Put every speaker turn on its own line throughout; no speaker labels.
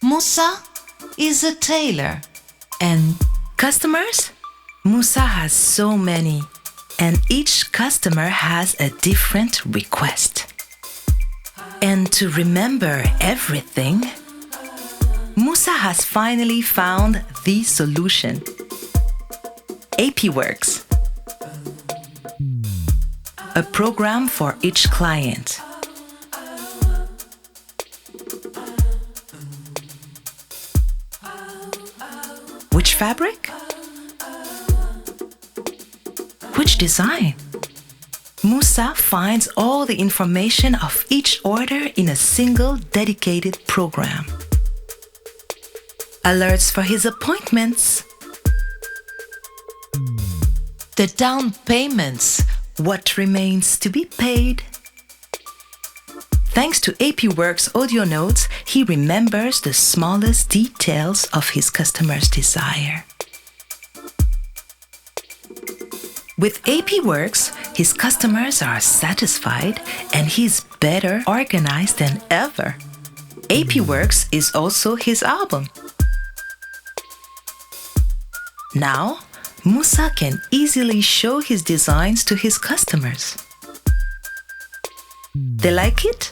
Moussa is a tailor.
And customers? Moussa has so many, and each customer has a different request. And to remember everything, Moussa has finally found the solution. AP Works, a program for each client. Which fabric? Which design? Moussa finds all the information of each order in a single dedicated program. Alerts for his appointments.
The down payments.
What remains to be paid. Thanks to AP Works audio notes, he remembers the smallest details of his customer's desire. With AP Works, his customers are satisfied and he's better organized than ever. AP Works is also his album. Now, Moussa can easily show his designs to his customers. They like it?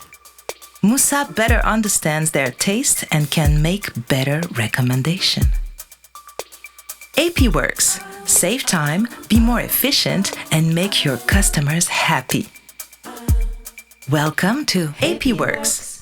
Moussa better understands their taste and can make better recommendation. AP Works. Save time, be more efficient, and make your customers happy. Welcome to AP Works.